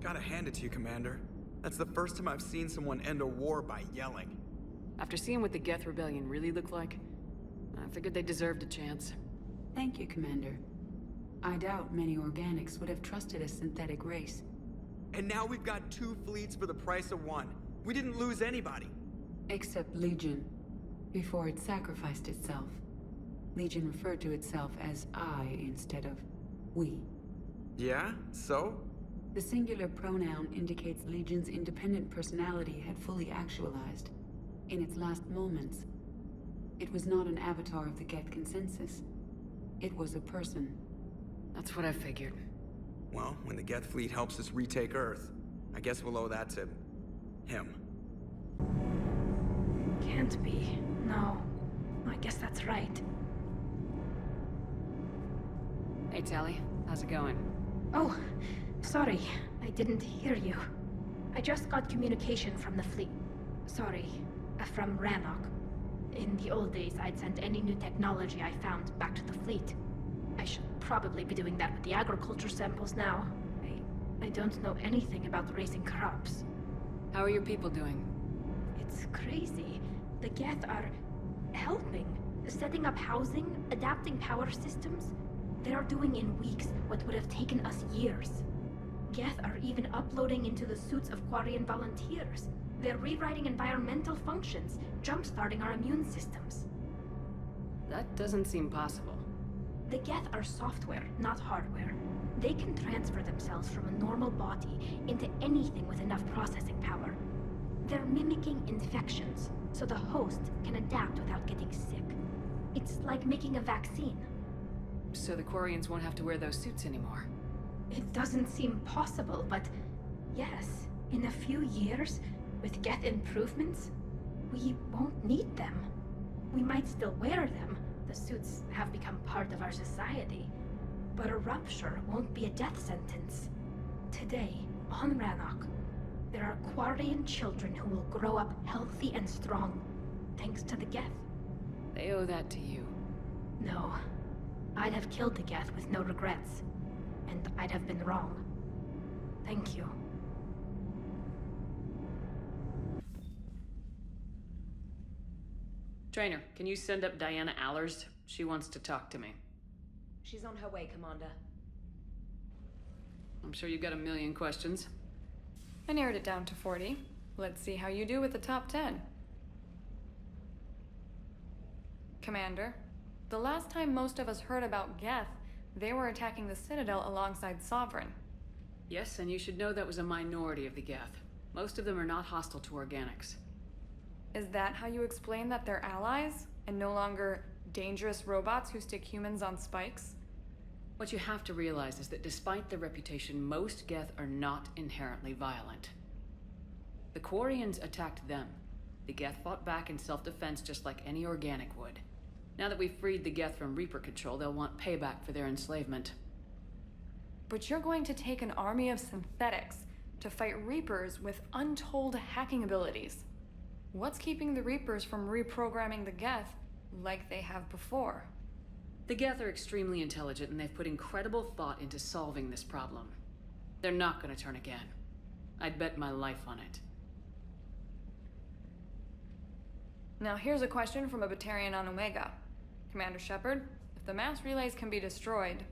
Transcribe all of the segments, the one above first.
Gotta hand it to you, Commander. That's the first time I've seen someone end a war by yelling. After seeing what the Geth Rebellion really looked like, I figured they deserved a chance. Thank you, Commander. I doubt many organics would have trusted a synthetic race. And now we've got 2 fleets for the price of 1. We didn't lose anybody. Except Legion, before it sacrificed itself. Legion referred to itself as I instead of we. Yeah? So? The singular pronoun indicates Legion's independent personality had fully actualized. In its last moments, it was not an avatar of the Geth consensus. It was a person. That's what I figured. Well, when the Geth fleet helps us retake Earth, I guess we'll owe that to him. Can't be. No. I guess that's right. Hey, Tally. How's it going? Oh, sorry. I didn't hear you. I just got communication from the fleet. Sorry, from Rannoch. In the old days, I'd send any new technology I found back to the fleet. I should probably be doing that with the agriculture samples now. I don't know anything about raising crops. How are your people doing? It's crazy. The Geth are helping, setting up housing, adapting power systems. They are doing in weeks what would have taken us years. Geth are even uploading into the suits of Quarian volunteers. They're rewriting environmental functions, jump-starting our immune systems. That doesn't seem possible. The Geth are software, not hardware. They can transfer themselves from a normal body into anything with enough processing power. They're mimicking infections, so the host can adapt without getting sick. It's like making a vaccine. So the Quarians won't have to wear those suits anymore. It doesn't seem possible, but yes, in a few years, with Geth improvements, we won't need them. We might still wear them. The suits have become part of our society. But a rupture won't be a death sentence. Today, on Rannoch, there are Quarian children who will grow up healthy and strong, thanks to the Geth. They owe that to you. No. I'd have killed the Geth with no regrets. And I'd have been wrong. Thank you. Trainer, can you send up Diana Allers? She wants to talk to me. She's on her way, Commander. I'm sure you've got a million questions. I narrowed it down to 40. Let's see how you do with the top 10. Commander, the last time most of us heard about Geth, they were attacking the Citadel alongside Sovereign. Yes, and you should know that was a minority of the Geth. Most of them are not hostile to organics. Is that how you explain that they're allies, and no longer dangerous robots who stick humans on spikes? What you have to realize is that despite their reputation, most Geth are not inherently violent. The Quarians attacked them. The Geth fought back in self-defense just like any organic would. Now that we've freed the Geth from Reaper control, they'll want payback for their enslavement. But you're going to take an army of synthetics to fight Reapers with untold hacking abilities. What's keeping the Reapers from reprogramming the Geth like they have before? The Geth are extremely intelligent, and they've put incredible thought into solving this problem. They're not going to turn again. I'd bet my life on it. Now here's a question from a Batarian on Omega. Commander Shepard, if the mass relays can be destroyed...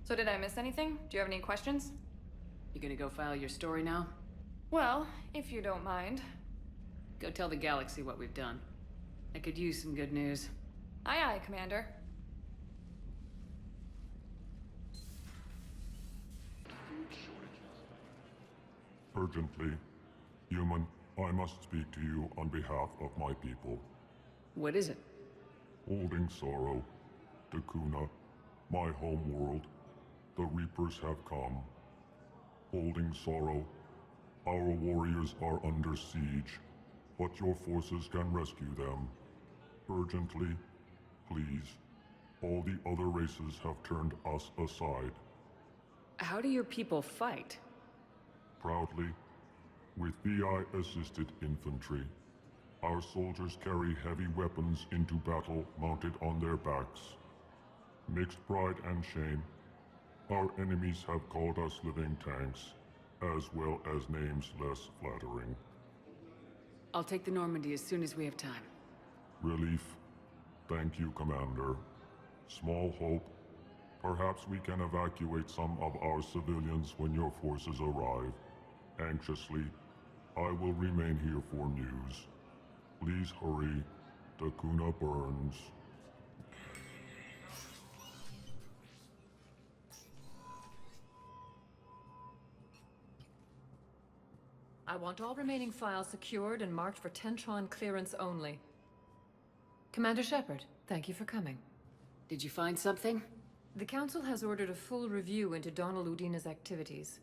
So did I miss anything? Do you have any questions? You gonna go file your story now? Well, if you don't mind. Go tell the galaxy what we've done. I could use some good news. Aye aye, Commander. Urgently, human, I must speak to you on behalf of my people. What is it? Holding sorrow, Dakuna, my home world, the Reapers have come. Holding sorrow, our warriors are under siege, but your forces can rescue them. Urgently, please. All the other races have turned us aside. How do your people fight? Proudly, with VI-assisted infantry. Our soldiers carry heavy weapons into battle mounted on their backs. Mixed pride and shame, Our enemies have called us living tanks, as well as names less flattering. I'll take the Normandy as soon as we have time. Relief. Thank you, Commander. Small hope. Perhaps we can evacuate some of our civilians when your forces arrive. Anxiously, I will remain here for news. Please hurry. Takuna burns. I want all remaining files secured and marked for Tentron clearance only. Commander Shepard, thank you for coming. Did you find something? The Council has ordered a full review into Donald Udina's activities.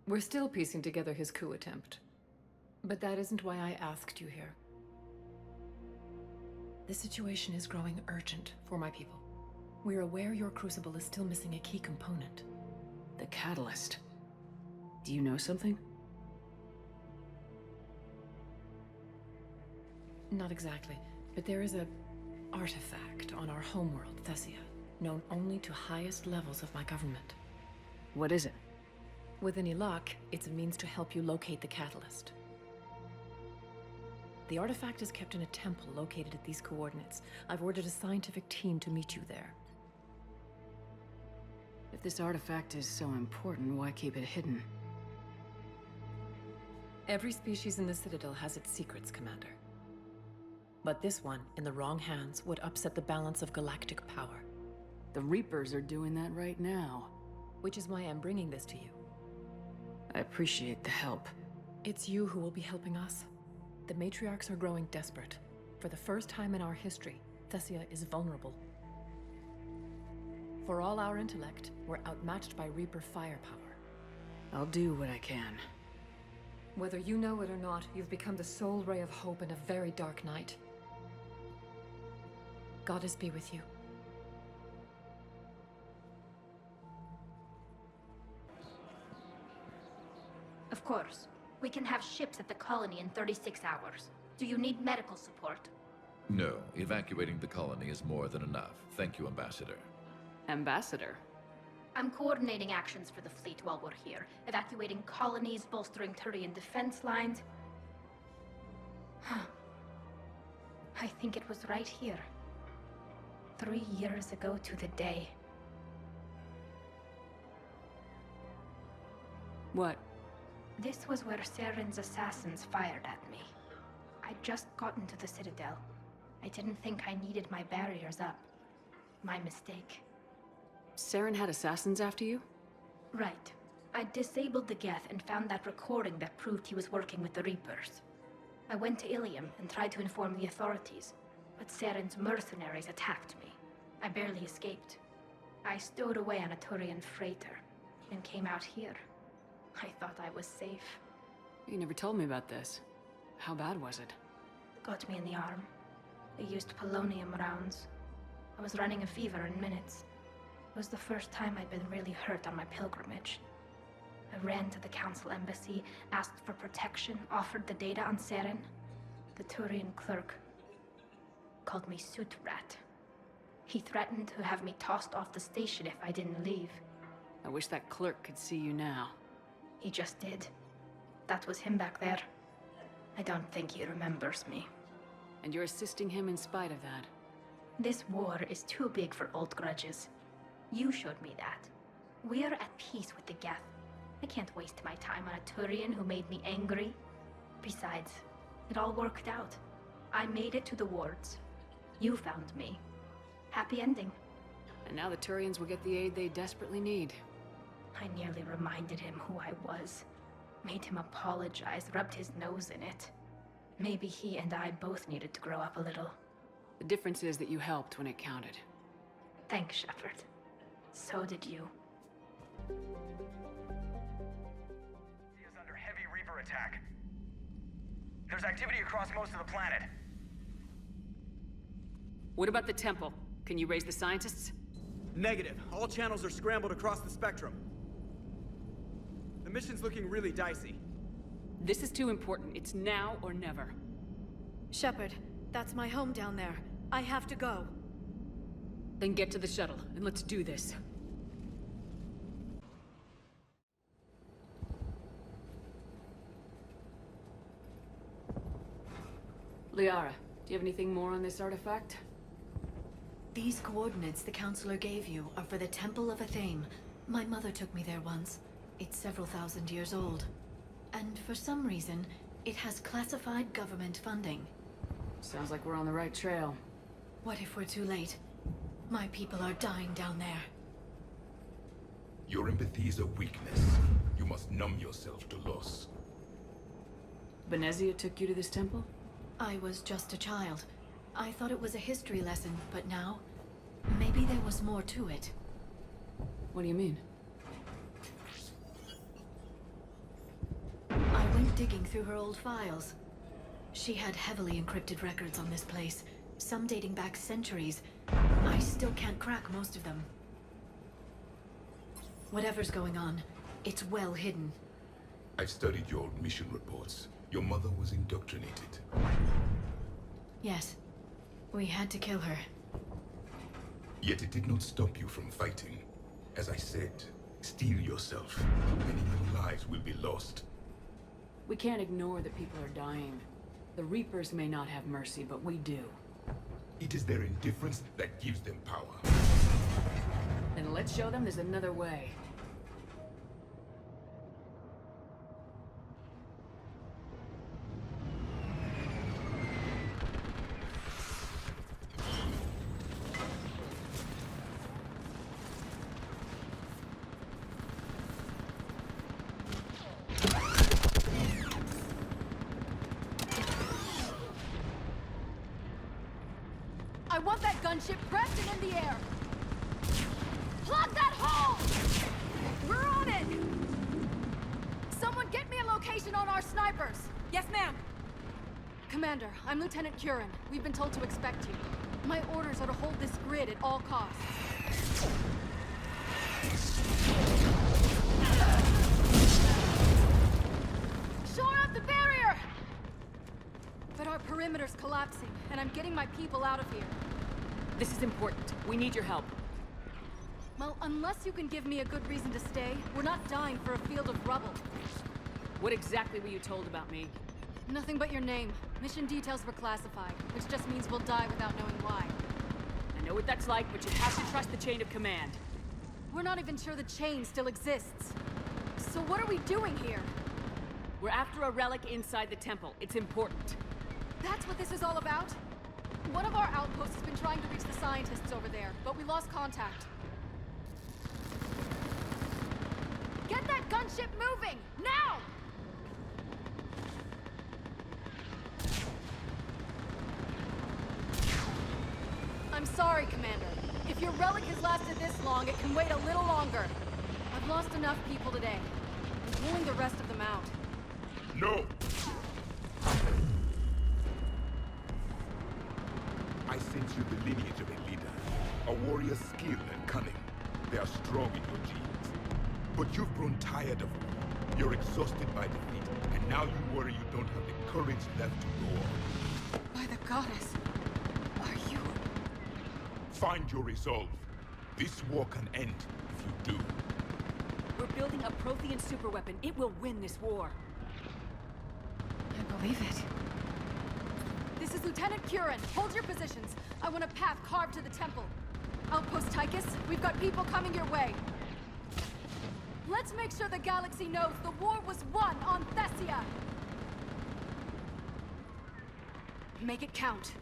We're still piecing together his coup attempt. But that isn't why I asked you here. The situation is growing urgent for my people. We're aware your crucible is still missing a key component. The catalyst. Do you know something? Not exactly, but there is a artifact on our homeworld, Thessia, known only to highest levels of my government. What is it? With any luck, it's a means to help you locate the catalyst. The artifact is kept in a temple located at these coordinates. I've ordered a scientific team to meet you there. If this artifact is so important, why keep it hidden? Every species in the Citadel has its secrets, Commander. But this one, in the wrong hands, would upset the balance of galactic power. The Reapers are doing that right now. Which is why I'm bringing this to you. I appreciate the help. It's you who will be helping us. The matriarchs are growing desperate. For the first time in our history, Thessia is vulnerable. For all our intellect, we're outmatched by Reaper firepower. I'll do what I can. Whether you know it or not, you've become the sole ray of hope in a very dark night. Goddess be with you. Of course. We can have ships at the colony in 36 hours. Do you need medical support? No, evacuating the colony is more than enough. Thank you, Ambassador. Ambassador? I'm coordinating actions for the fleet while we're here. Evacuating colonies, bolstering Turian defense lines. I think it was right here. 3 years ago to the day. What? This was where Saren's assassins fired at me. I'd just gotten to the Citadel. I didn't think I needed my barriers up. My mistake. Saren had assassins after you? Right. I disabled the Geth and found that recording that proved he was working with the Reapers. I went to Ilium and tried to inform the authorities, but Saren's mercenaries attacked me. I barely escaped. I stowed away on a Turian freighter and came out here. I thought I was safe. You never told me about this. How bad was it? Got me in the arm. They used polonium rounds. I was running a fever in minutes. It was the first time I'd been really hurt on my pilgrimage. I ran to the Council embassy, asked for protection, offered the data on Saren. The Turian clerk called me Soot Rat. He threatened to have me tossed off the station if I didn't leave. I wish that clerk could see you now. He just did. That was him back there. I don't think he remembers me. And you're assisting him in spite of that. This war is too big for old grudges. You showed me that. We're at peace with the Geth. I can't waste my time on a Turian who made me angry. Besides, it all worked out. I made it to the wards. You found me. Happy ending. And now the Turians will get the aid they desperately need. I nearly reminded him who I was. Made him apologize, rubbed his nose in it. Maybe he and I both needed to grow up a little. The difference is that you helped when it counted. Thanks, Shepard. So did you. Is under heavy Reaper attack. There's activity across most of the planet. What about the temple? Can you raise the scientists? Negative. All channels are scrambled across the spectrum. The mission's looking really dicey. This is too important. It's now or never. Shepard, that's my home down there. I have to go. Then get to the shuttle, and let's do this. Liara, do you have anything more on this artifact? These coordinates the counselor gave you are for the Temple of Athame. My mother took me there once. It's several thousand years old. And for some reason, it has classified government funding. Sounds like we're on the right trail. What if we're too late? My people are dying down there. Your empathy is a weakness. You must numb yourself to loss. Benezia took you to this temple? I was just a child. I thought it was a history lesson, but now, maybe there was more to it. What do you mean? I went digging through her old files. She had heavily encrypted records on this place, some dating back centuries. I still can't crack most of them. Whatever's going on, it's well hidden. I've studied your old mission reports. Your mother was indoctrinated. Yes. We had to kill her. Yet it did not stop you from fighting. As I said, steel yourself. Many more lives will be lost. We can't ignore that people are dying. The Reapers may not have mercy, but we do. It is their indifference that gives them power. Then let's show them there's another way. I want that gunship prepped and in the air! Plug that hole! We're on it! Someone get me a location on our snipers! Yes, ma'am! Commander, I'm Lieutenant Curran. We've been told to expect you. My orders are to hold this grid at all costs. Shore up the barrier! But our perimeter's collapsing, and I'm getting my people out of here. This is important. We need your help. Well, unless you can give me a good reason to stay, we're not dying for a field of rubble. What exactly were you told about me? Nothing but your name. Mission details were classified, which just means we'll die without knowing why. I know what that's like, but you have to trust the chain of command. We're not even sure the chain still exists. So what are we doing here? We're after a relic inside the temple. It's important. That's what this is all about? One of our outposts has been trying to reach the scientists over there, but we lost contact. Get that gunship moving! Now! I'm sorry, Commander. If your relic has lasted this long, it can wait a little longer. I've lost enough people today. I'm pulling the rest of them out. No! I sense you the lineage of a leader. A warrior's skill and cunning. They are strong in your genes. But you've grown tired of war. You're exhausted by defeat, and now you worry you don't have the courage left to go on. By the goddess, are you... Find your resolve. This war can end if you do. We're building a Prothean superweapon. It will win this war. I believe it. This is Lieutenant Curran. Hold your positions. I want a path carved to the temple. Outpost Tychus, we've got people coming your way. Let's make sure the galaxy knows the war was won on Thessia. Make it count.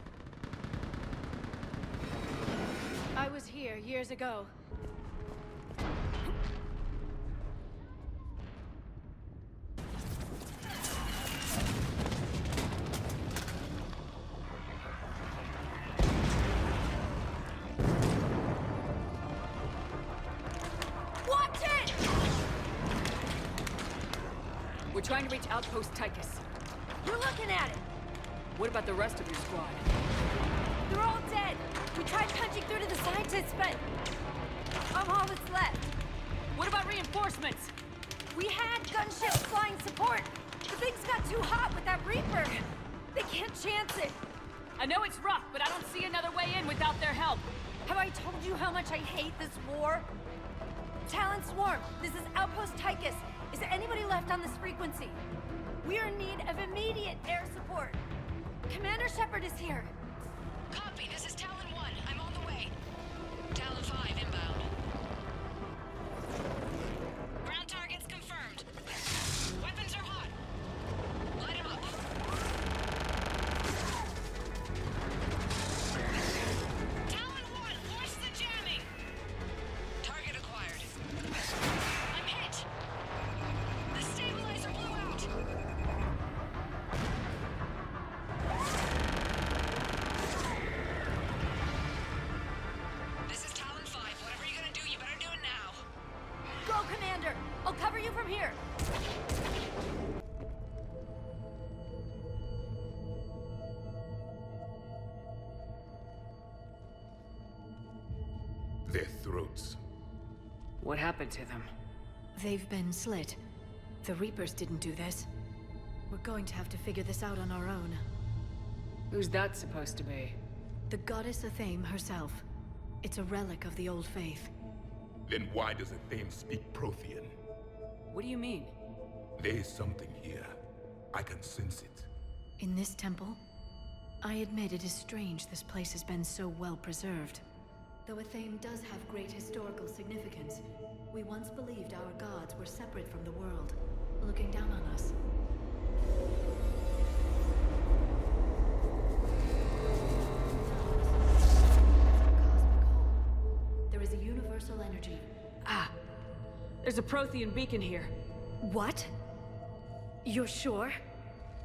I was here years ago. Watch it! We're trying to reach Outpost Tychus. You're looking at it! What about the rest of your squad? They're all dead! We tried punching through to the scientists, but... I'm all that's left. What about reinforcements? We had gunships flying support, but things got too hot with that Reaper. They can't chance it. I know it's rough, but I don't see another way in without their help. Have I told you how much I hate this war? Talon Swarm, this is Outpost Tychus. Is there anybody left on this frequency? We're in need of immediate air support. Commander Shepard is here. Copy, this is Talon 1. I'm on the way. Talon 5 inbound. Ground targets confirmed. Weapons are hot. Light 'em up. Talon 1, force the jamming. Target acquired. I'm hit. The stabilizer blew out. This is Talon 5. Whatever you're gonna do, you better do it now. Go, Commander! I'll cover you from here. Their throats. What happened to them? They've been slit. The Reapers didn't do this. We're going to have to figure this out on our own. Who's that supposed to be? The goddess Athame herself. It's a relic of the old faith. Then why does Athame speak Prothean? What do you mean? There is something here. I can sense it. In this temple? I admit it is strange this place has been so well preserved. Though Athame does have great historical significance, we once believed our gods were separate from the world, looking down on us. There is a universal energy. Ah! There's a Prothean beacon here. What? You're sure?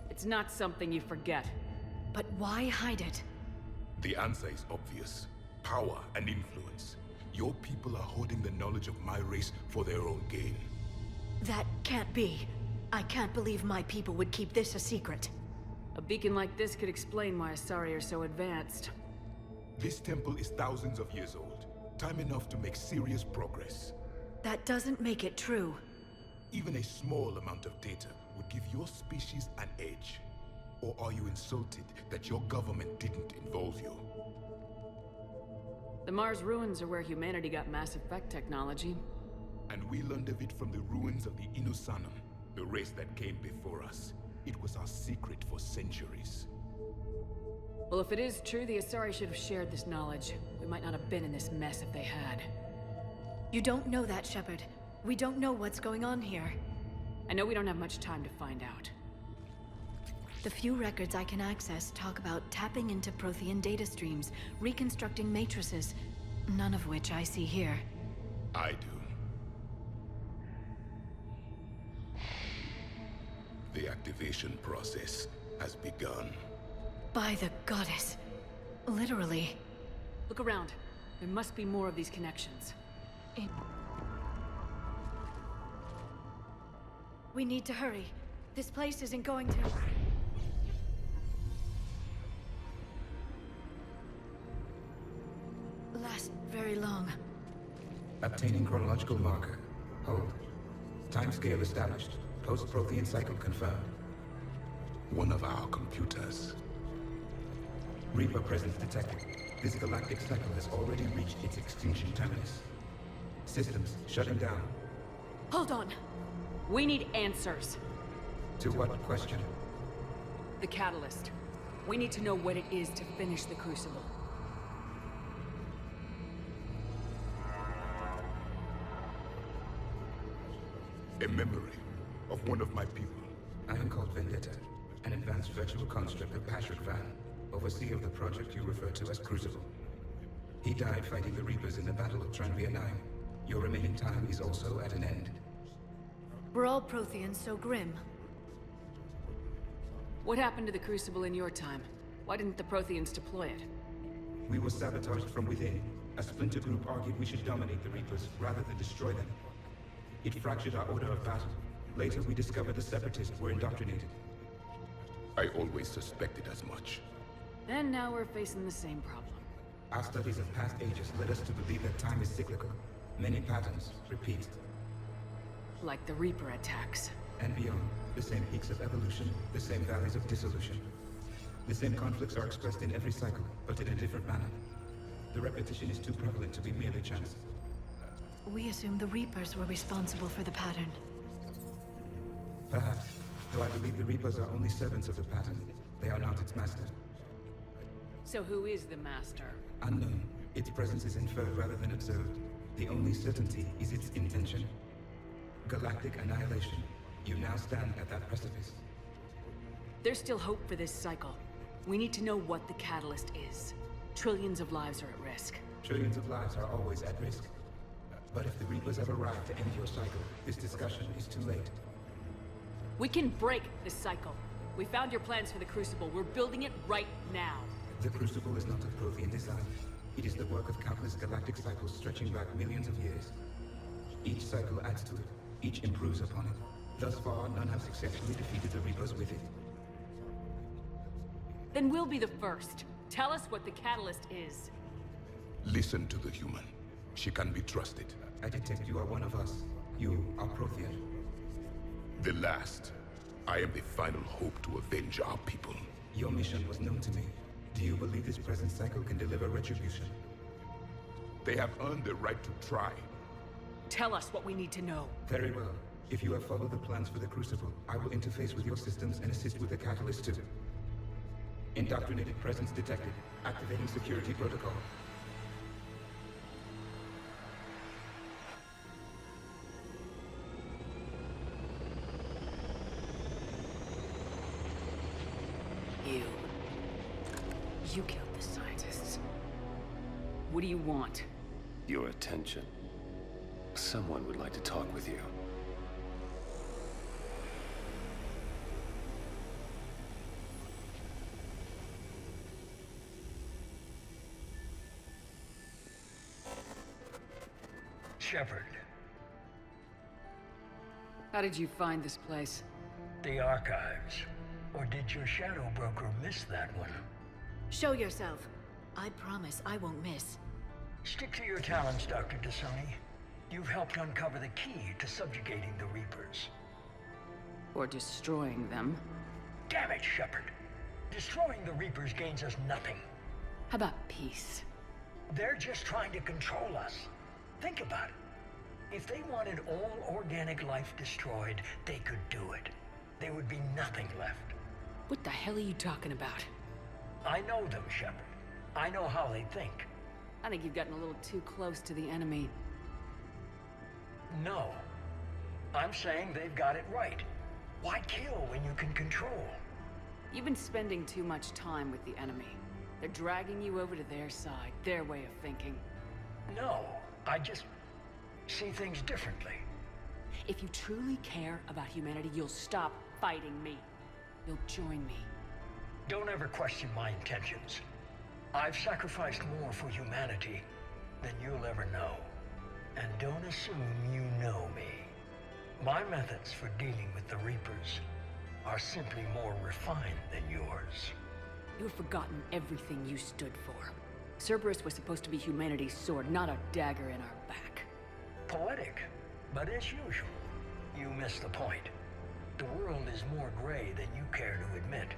It's not something you forget. But why hide it? The answer is obvious. Power and influence. Your people are holding the knowledge of my race for their own gain. That can't be. I can't believe my people would keep this a secret. A beacon like this could explain why Asari are so advanced. This temple is thousands of years old. Time enough to make serious progress. That doesn't make it true. Even a small amount of data would give your species an edge. Or are you insulted that your government didn't involve you? The Mars ruins are where humanity got Mass Effect technology. And we learned of it from the ruins of the Inusanum, the race that came before us. It was our secret for centuries. Well, if it is true, the Asari should have shared this knowledge. We might not have been in this mess if they had. You don't know that, Shepard. We don't know what's going on here. I know we don't have much time to find out. The few records I can access talk about tapping into Prothean data streams, reconstructing matrices, none of which I see here. I do. The activation process has begun. By the goddess. Literally. Look around. There must be more of these connections. We need to hurry. This place isn't going to... last very long. Obtaining chronological marker. Hold. Timescale established. Post-Prothean cycle confirmed. One of our computers. Reaper presence detected. This galactic cycle has already reached its extinction terminus. Systems shutting down. Hold on. We need answers. To what question? The catalyst. We need to know what it is to finish the Crucible. A memory of one of my people. I am called Vendetta, an advanced virtual construct of Patrick Van, overseer of the project you refer to as Crucible. He died fighting the Reapers in the Battle of Tranvia 9. Your remaining time is also at an end. We're all Protheans so grim. What happened to the Crucible in your time? Why didn't the Protheans deploy it? We were sabotaged from within. A splinter group argued we should dominate the Reapers rather than destroy them. It fractured our order of battle. Later, we discovered the Separatists were indoctrinated. I always suspected as much. And now we're facing the same problem. Our studies of past ages led us to believe that time is cyclical. Many patterns repeat. Like the Reaper attacks. And beyond, the same peaks of evolution, the same valleys of dissolution. The same conflicts are expressed in every cycle, but in a different manner. The repetition is too prevalent to be merely chance. We assumed the Reapers were responsible for the pattern. Perhaps, though I believe the Reapers are only servants of the pattern. They are not its master. So who is the master? Unknown. Its presence is inferred rather than observed. The only certainty is its intention. Galactic annihilation. You now stand at that precipice. There's still hope for this cycle. We need to know what the catalyst is. Trillions of lives are at risk. Trillions of lives are always at risk. But if the Reapers have arrived to end your cycle, this discussion is too late. We can break this cycle. We found your plans for the Crucible. We're building it right now. The Crucible is not of Prothean design. It is the work of countless galactic cycles stretching back millions of years. Each cycle adds to it. Each improves upon it. Thus far, none have successfully defeated the Reapers with it. Then we'll be the first. Tell us what the catalyst is. Listen to the human. She can be trusted. I detect you are one of us. You are Prothean. The last. I am the final hope to avenge our people. Your mission was known to me. Do you believe this present cycle can deliver retribution? They have earned the right to try. Tell us what we need to know. Very well. If you have followed the plans for the Crucible, I will interface with your systems and assist with the catalyst too. Indoctrinated presence detected. Activating security protocol. You killed the scientists. What do you want? Your attention. Someone would like to talk with you. Shepard. How did you find this place? The archives. Or did your shadow broker miss that one? Show yourself. I promise I won't miss. Stick to your talents, Dr. Dasani. You've helped uncover the key to subjugating the Reapers. Or destroying them. Damn it, Shepard. Destroying the Reapers gains us nothing. How about peace? They're just trying to control us. Think about it. If they wanted all organic life destroyed, they could do it. There would be nothing left. What the hell are you talking about? I know them, Shepard. I know how they think. I think you've gotten a little too close to the enemy. No. I'm saying they've got it right. Why kill when you can control? You've been spending too much time with the enemy. They're dragging you over to their side, their way of thinking. No, I just see things differently. If you truly care about humanity, you'll stop fighting me. You'll join me. Don't ever question my intentions. I've sacrificed more for humanity than you'll ever know. And don't assume you know me. My methods for dealing with the Reapers are simply more refined than yours. You've forgotten everything you stood for. Cerberus was supposed to be humanity's sword, not a dagger in our back. Poetic, but as usual, you miss the point. The world is more gray than you care to admit.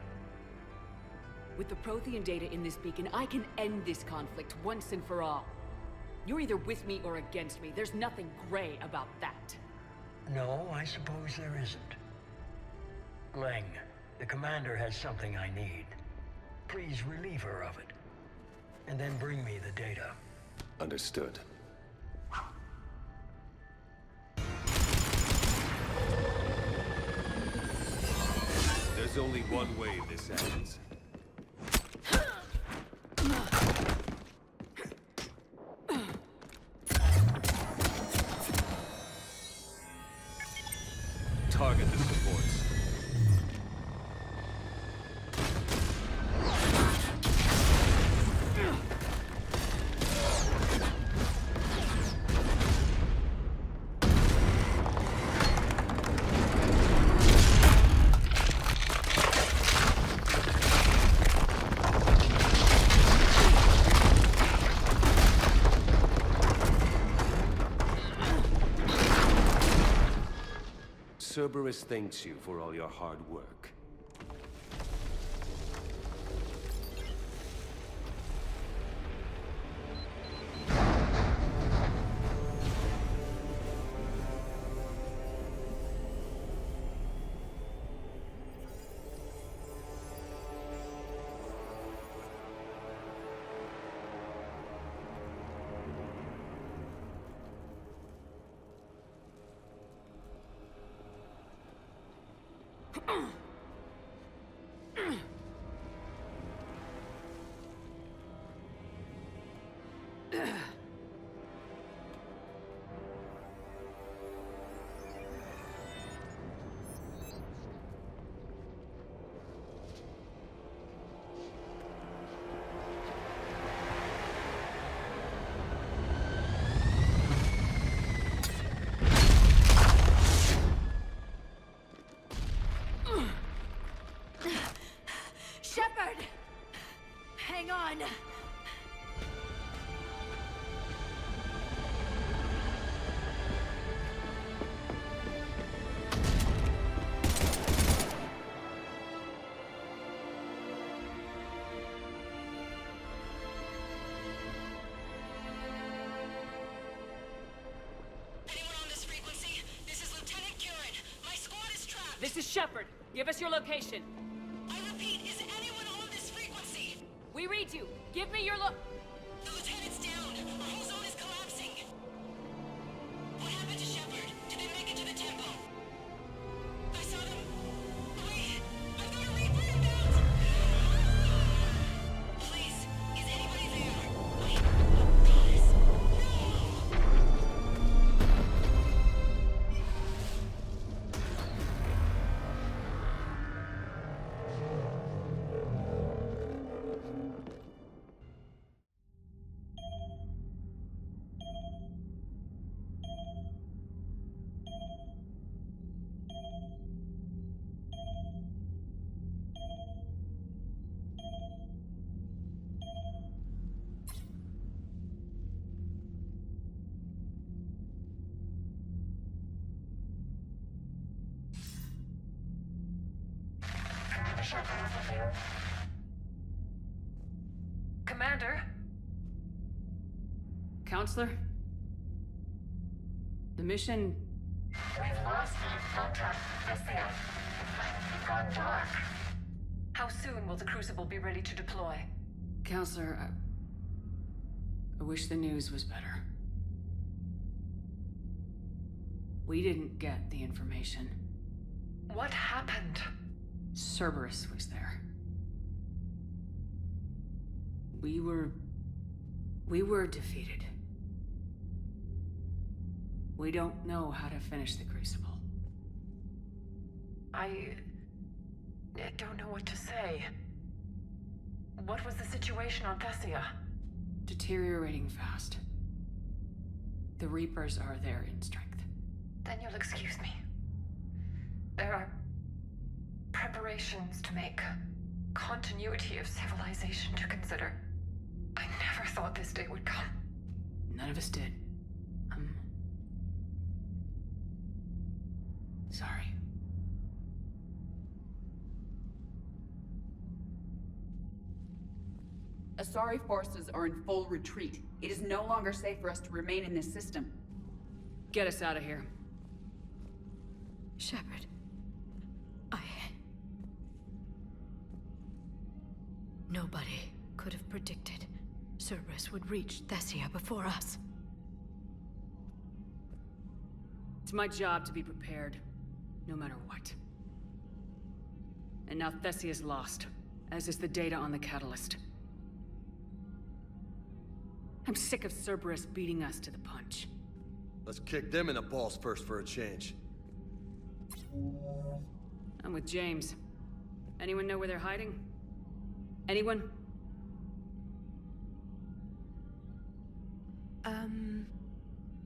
With the Prothean data in this beacon, I can end this conflict once and for all. You're either with me or against me. There's nothing gray about that. No, I suppose there isn't. Leng, the commander has something I need. Please relieve her of it. And then bring me the data. Understood. There's only one way this ends. Target the supports. Cerberus thanks you for all your hard work. Shepard! Hang on! This is Shepard. Give us your location. I repeat, is anyone on this frequency? We read you. Give me your The lieutenant's down. Our whole zone is collapsing. What happened to Shepard? Did they make it to the temple? I saw them. Wait, I've got a Reaper inbound. Please, is anybody there? Wait, goddess. Commander? Counselor? The mission... We've lost contact with the Earth. It's gone dark. How soon will the Crucible be ready to deploy? Counselor, I wish the news was better. We didn't get the information. What happened? Cerberus was there. We were defeated. We don't know how to finish the Crucible. I don't know what to say. What was the situation on Thessia? Deteriorating fast. The Reapers are there in strength. Then you'll excuse me. There are preparations to make, continuity of civilization to consider. I never thought this day would come. None of us did. Sorry. Asari forces are in full retreat. It is no longer safe for us to remain in this system. Get us out of here. Shepard. Nobody could have predicted Cerberus would reach Thessia before us. It's my job to be prepared, no matter what. And now Thessia's lost, as is the data on the catalyst. I'm sick of Cerberus beating us to the punch. Let's kick them in the balls first for a change. I'm with James. Anyone know where they're hiding? Anyone?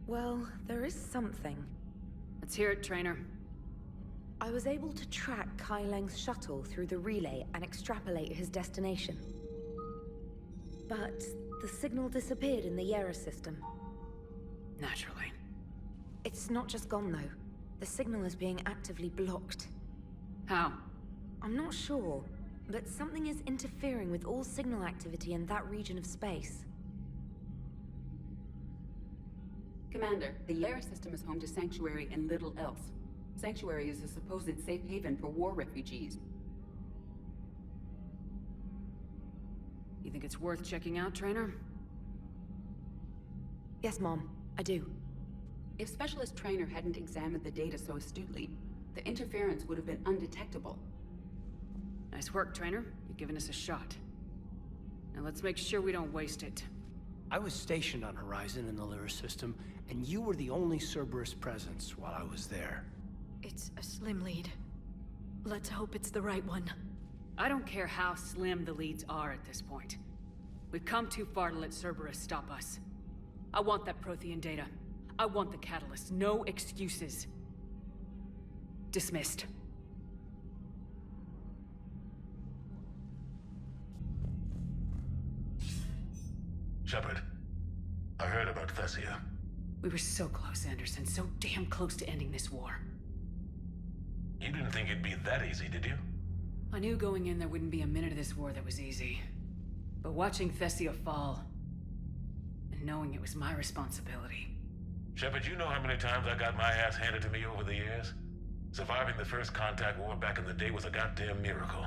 Well, there is something. Let's hear it, Trainer. I was able to track Kai Leng's shuttle through the relay and extrapolate his destination. But the signal disappeared in the Yera system. Naturally. It's not just gone, though. The signal is being actively blocked. How? I'm not sure, but something is interfering with all signal activity in that region of space. Commander, the Yera system is home to Sanctuary and little else. Sanctuary is a supposed safe haven for war refugees. You think it's worth checking out, Trainer? Yes, Mom, I do. If Specialist Trainer hadn't examined the data so astutely, the interference would have been undetectable. Nice work, Trainer. You've given us a shot. Now let's make sure we don't waste it. I was stationed on Horizon in the Lyra system, and you were the only Cerberus presence while I was there. It's a slim lead. Let's hope it's the right one. I don't care how slim the leads are at this point. We've come too far to let Cerberus stop us. I want that Prothean data. I want the catalyst. No excuses. Dismissed. Shepard, I heard about Thessia. We were so close, Anderson. So damn close to ending this war. You didn't think it'd be that easy, did you? I knew going in there wouldn't be a minute of this war that was easy. But watching Thessia fall, and knowing it was my responsibility. Shepard, you know how many times I got my ass handed to me over the years? Surviving the first contact war back in the day was a goddamn miracle.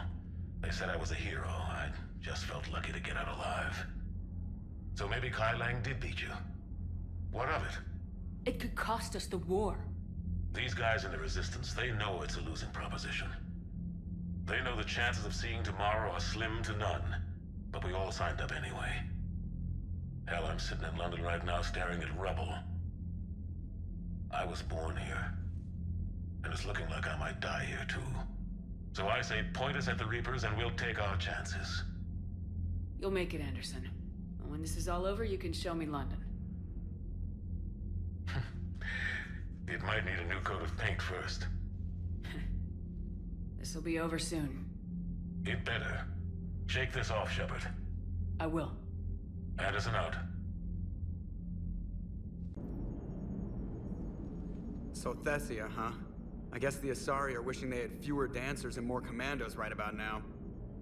They said I was a hero. I just felt lucky to get out alive. So maybe Kai Lang did beat you. What of it? It could cost us the war. These guys in the Resistance, they know it's a losing proposition. They know the chances of seeing tomorrow are slim to none. But we all signed up anyway. Hell, I'm sitting in London right now staring at rubble. I was born here. And it's looking like I might die here too. So I say point us at the Reapers and we'll take our chances. You'll make it, Anderson. And when this is all over, you can show me London. It might need a new coat of paint first. This'll be over soon. It better. Shake this off, Shepard. I will. Anderson out. So Thessia, huh? I guess the Asari are wishing they had fewer dancers and more commandos right about now.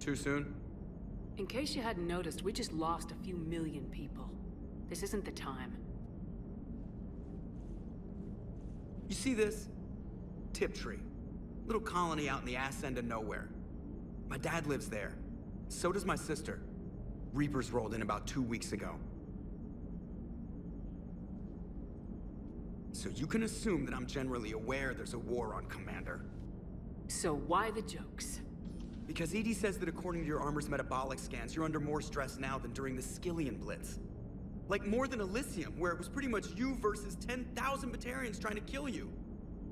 Too soon? In case you hadn't noticed, we just lost a few million people. This isn't the time. You see this? Tiptree. Little colony out in the ass end of nowhere. My dad lives there. So does my sister. Reapers rolled in about 2 weeks ago. So you can assume that I'm generally aware there's a war on, Commander. So why the jokes? Because EDI says that according to your armor's metabolic scans, you're under more stress now than during the Skillian Blitz. Like more than Elysium, where it was pretty much you versus 10,000 Batarians trying to kill you.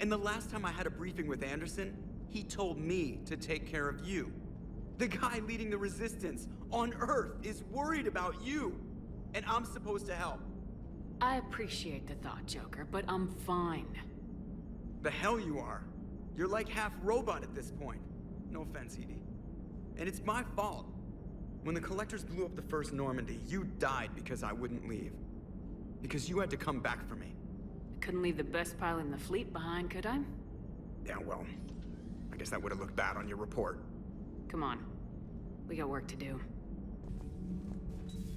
And the last time I had a briefing with Anderson, he told me to take care of you. The guy leading the Resistance on Earth is worried about you, and I'm supposed to help. I appreciate the thought, Joker, but I'm fine. The hell you are. You're like half robot at this point. No offense, EDI. And it's my fault. When the Collectors blew up the first Normandy, you died because I wouldn't leave. Because you had to come back for me. I couldn't leave the best pilot in the fleet behind, could I? Yeah, well, I guess that would have looked bad on your report. Come on. We got work to do.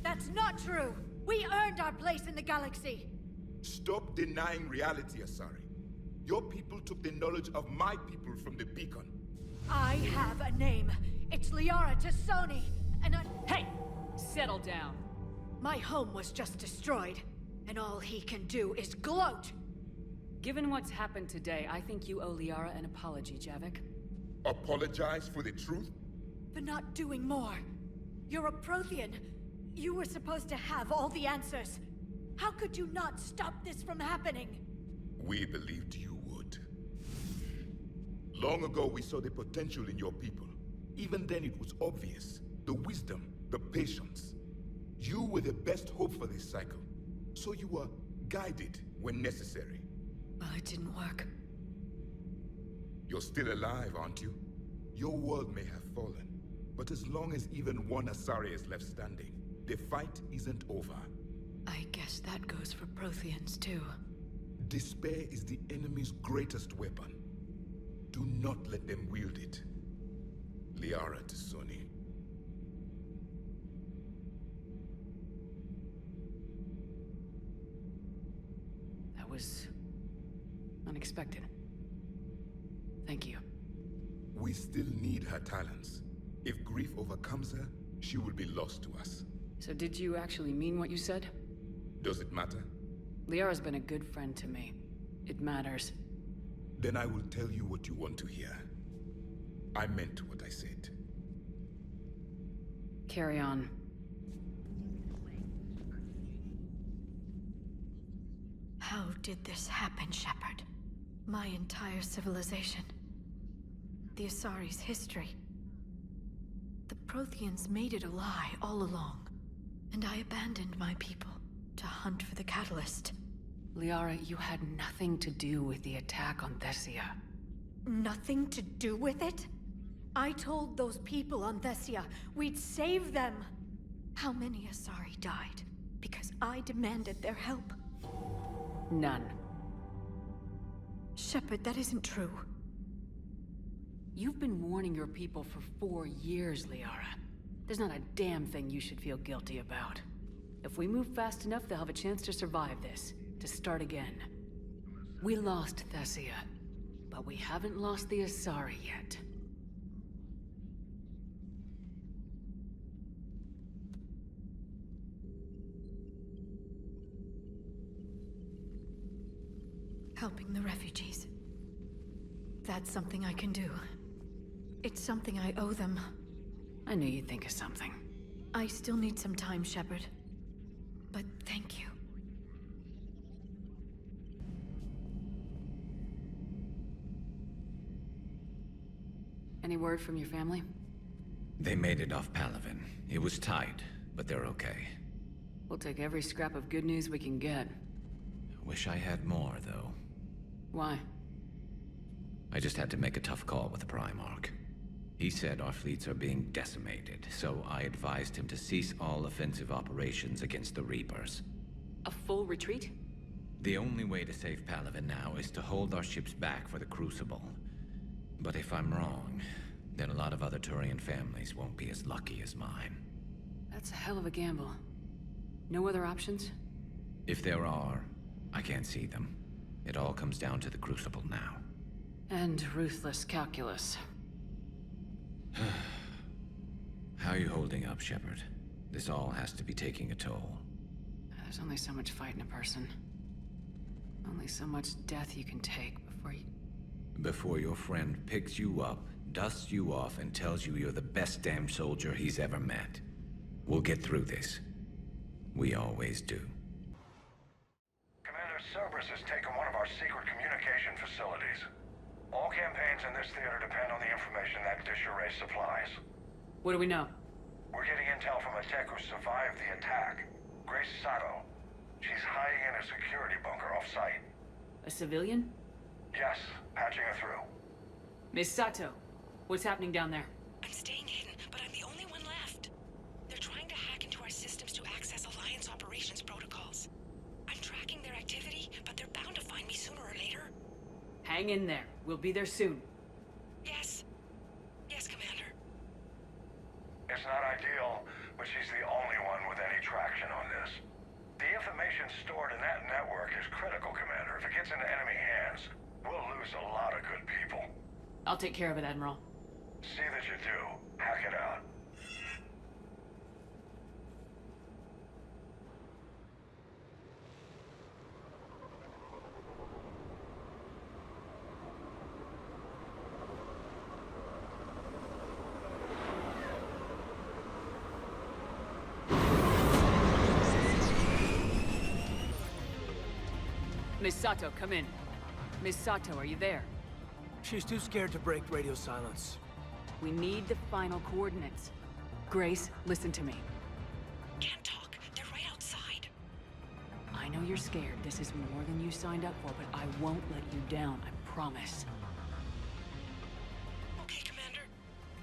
That's not true! We earned our place in the galaxy! Stop denying reality, Asari. Your people took the knowledge of my people from the beacon. I have a name. It's Liara Tassoni, and I... Hey! Settle down. My home was just destroyed, and all he can do is gloat! Given what's happened today, I think you owe Liara an apology, Javik. Apologize for the truth? For not doing more. You're a Prothean. You were supposed to have all the answers. How could you not stop this from happening? We believed you would. Long ago, we saw the potential in your people. Even then, it was obvious. The wisdom, the patience. You were the best hope for this cycle. So you were guided when necessary. Well, it didn't work. You're still alive, aren't you? Your world may have fallen, but as long as even one Asari is left standing, the fight isn't over. I guess that goes for Protheans, too. Despair is the enemy's greatest weapon. Do not let them wield it. Liara Tassoni. That was... unexpected. Thank you. We still need her talents. If grief overcomes her, she will be lost to us. So did you actually mean what you said? Does it matter? Liara's been a good friend to me. It matters. Then I will tell you what you want to hear. I meant what I said. Carry on. How did this happen, Shepard? My entire civilization. The Asari's history. The Protheans made it a lie all along. And I abandoned my people to hunt for the catalyst. Liara, you had nothing to do with the attack on Thessia. Nothing to do with it? I told those people on Thessia we'd save them. How many Asari died because I demanded their help? None. Shepard, that isn't true. You've been warning your people for 4 years, Liara. There's not a damn thing you should feel guilty about. If we move fast enough, they'll have a chance to survive this, to start again. We lost Thessia, but we haven't lost the Asari yet. Helping the refugees. That's something I can do. It's something I owe them. I knew you'd think of something. I still need some time, Shepard. But thank you. Any word from your family? They made it off Palaven. It was tight, but they're okay. We'll take every scrap of good news we can get. Wish I had more, though. Why? I just had to make a tough call with the Primarch. He said our fleets are being decimated, so I advised him to cease all offensive operations against the Reapers. A full retreat? The only way to save Palaven now is to hold our ships back for the Crucible. But if I'm wrong, then a lot of other Turian families won't be as lucky as mine. That's a hell of a gamble. No other options? If there are, I can't see them. It all comes down to the Crucible now. And ruthless calculus. How are you holding up, Shepard? This all has to be taking a toll. There's only so much fight in a person. Only so much death you can take before your friend picks you up, dusts you off, and tells you you're the best damn soldier he's ever met. We'll get through this. We always do. Commander Cerberus has taken one of our secret communication facilities. All campaigns in this theater depend on the information that dish array supplies. What do we know? We're getting intel from a tech who survived the attack. Grace Sato. She's hiding in a security bunker off-site. A civilian? Yes, patching her through. Miss Sato, what's happening down there? I'm staying hidden, but I'm the only one left. They're trying to hack into our systems to access Alliance operations protocols. I'm tracking their activity, but they're bound to find me sooner or later. Hang in there. We'll be there soon. Yes. Yes, Commander. It's not ideal, but she's the only one with any traction on this. The information stored in that network is critical, Commander. If it gets into enemy hands, we'll lose a lot of good people. I'll take care of it, Admiral. See that you do. Hack it out. Miss Sato, come in. Miss Sato, are you there? She's too scared to break radio silence. We need the final coordinates. Grace, listen to me. Can't talk. They're right outside. I know you're scared. This is more than you signed up for, but I won't let you down, I promise. Okay, Commander.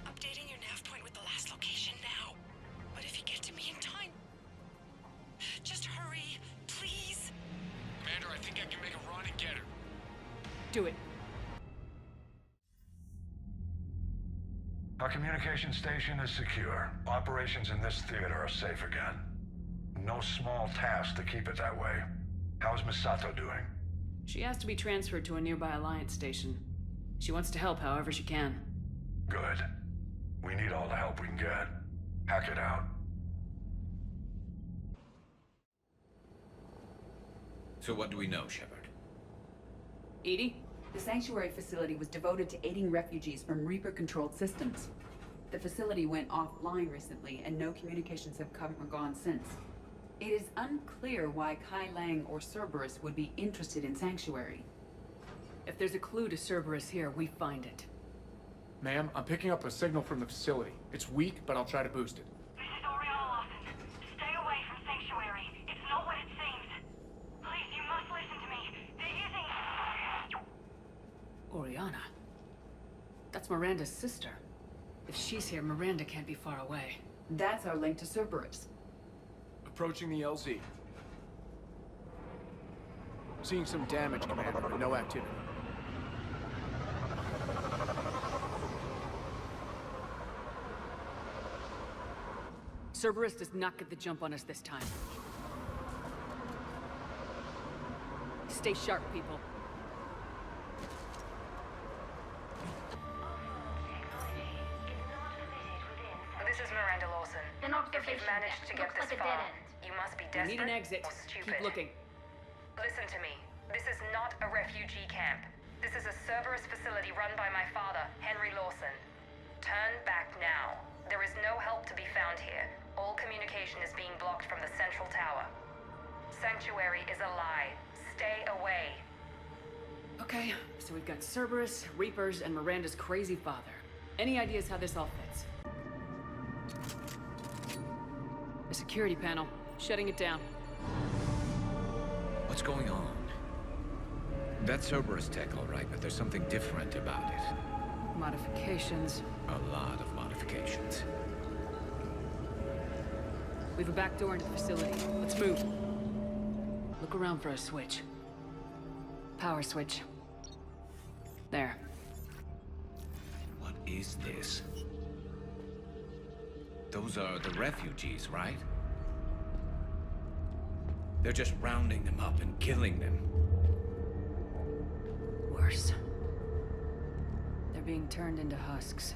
Updating your nav point with the last location now. But if you get to me in time... just hurry, please. Commander, I think I can make a run and get her. Do it. Our communication station is secure. Operations in this theater are safe again. No small task to keep it that way. How's Miss Sato doing? She has to be transferred to a nearby Alliance station. She wants to help however she can. Good. We need all the help we can get. Hack it out. So what do we know, Shepard? Edie? The Sanctuary facility was devoted to aiding refugees from Reaper-controlled systems. The facility went offline recently, and no communications have come or gone since. It is unclear why Kai Lang or Cerberus would be interested in Sanctuary. If there's a clue to Cerberus here, we find it. Ma'am, I'm picking up a signal from the facility. It's weak, but I'll try to boost it. This is Oriana Lawson. Stay away from Sanctuary. It's not what it seems. Please, you must listen to me. They're using... Oriana? That's Miranda's sister. If she's here, Miranda can't be far away. That's our link to Cerberus. Approaching the LZ. Seeing some damage, Commander, but no activity. Cerberus does not get the jump on us this time. Stay sharp, people. This is Miranda Lawson. If you've managed to get this far, you must be We desperate need an exit. or stupid. Keep looking. Listen to me. This is not a refugee camp. This is a Cerberus facility run by my father, Henry Lawson. Turn back now. There is no help to be found here. All communication is being blocked from the central tower. Sanctuary is a lie. Stay away. Okay, so we've got Cerberus, Reapers, and Miranda's crazy father. Any ideas how this all fits? The security panel. Shutting it down. What's going on? That's Cerberus tech, all right, but there's something different about it. Modifications. A lot of modifications. We have a back door into the facility. Let's move. Look around for a switch. Power switch. There. What is this? Those are the refugees, right? They're just rounding them up and killing them. Worse. They're being turned into husks.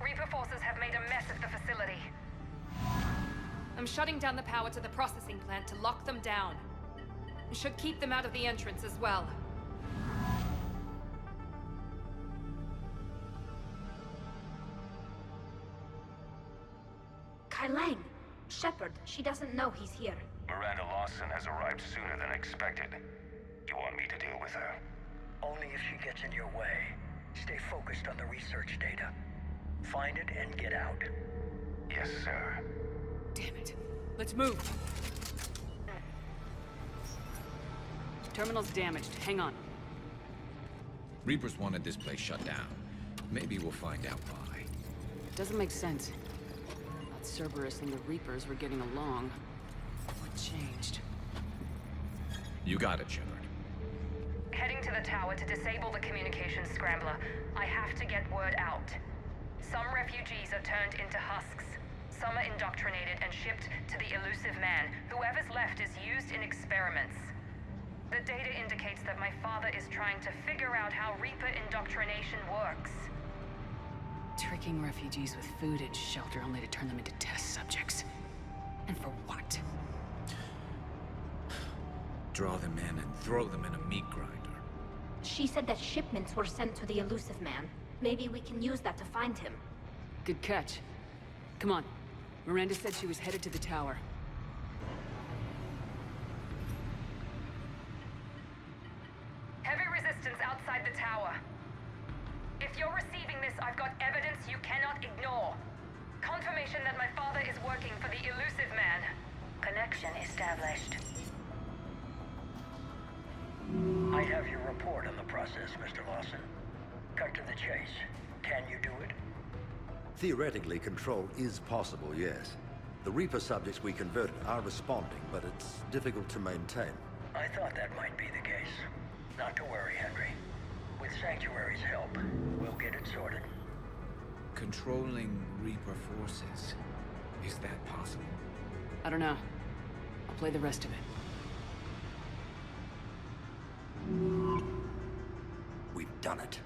Reaper forces have made a mess of the facility. I'm shutting down the power to the processing plant to lock them down. It should keep them out of the entrance as well. Kai Lang. Shepard, she doesn't know he's here. Miranda Lawson has arrived sooner than expected. You want me to deal with her? Only if she gets in your way. Stay focused on the research data. Find it and get out. Yes, sir. Damn it. Let's move. Terminal's damaged. Hang on. Reapers wanted this place shut down. Maybe we'll find out why. Doesn't make sense. Thought Cerberus and the Reapers were getting along. What changed? You got it, Shepard. Heading to the tower to disable the communications scrambler. I have to get word out. Some refugees are turned into husks. Some are indoctrinated and shipped to the elusive man. Whoever's left is used in experiments. The data indicates that my father is trying to figure out how Reaper indoctrination works. Tricking refugees with food and shelter only to turn them into test subjects. And for what? Draw them in and throw them in a meat grinder. She said that shipments were sent to the elusive man. Maybe we can use that to find him. Good catch. Come on. Miranda said she was headed to the tower. Heavy resistance outside the tower. If you're receiving this, I've got evidence you cannot ignore. Confirmation that my father is working for the elusive man. Connection established. I have your report on the process, Mr. Lawson. Cut to the chase. Can you do it? Theoretically, control is possible, yes. The Reaper subjects we converted are responding, but it's difficult to maintain. I thought that might be the case. Not to worry, Henry. With Sanctuary's help, we'll get it sorted. Controlling Reaper forces. Is that possible? I don't know. I'll play the rest of it. We've done it.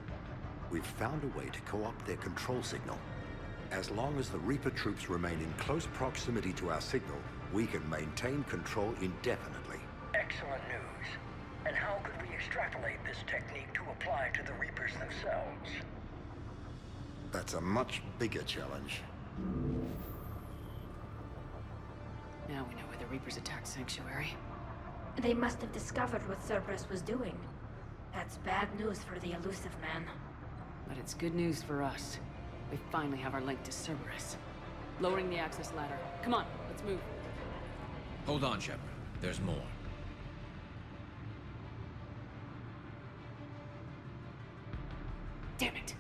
We've found a way to co-opt their control signal. As long as the Reaper troops remain in close proximity to our signal, we can maintain control indefinitely. Excellent news. And how could we extrapolate this technique to apply to the Reapers themselves? That's a much bigger challenge. Now we know why the Reapers attacked Sanctuary. They must have discovered what Cerberus was doing. That's bad news for the elusive man. But it's good news for us. We finally have our link to Cerberus. Lowering the access ladder. Come on, let's move. Hold on, Shepard. There's more. Damn it.